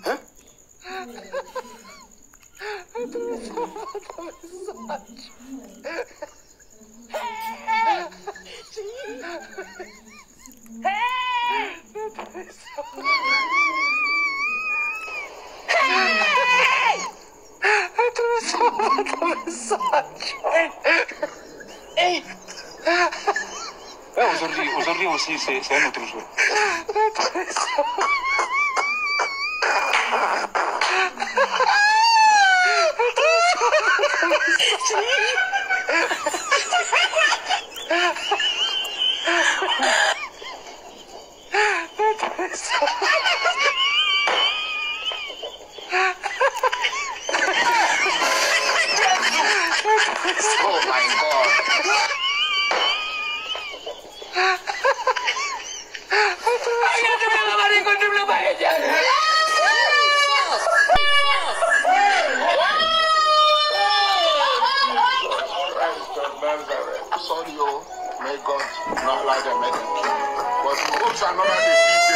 Hein? Aujourd'hui aussi, c'est un autre jour. Oh my God. Sorry, oh, may God not allow them make them kill you. But we hope another day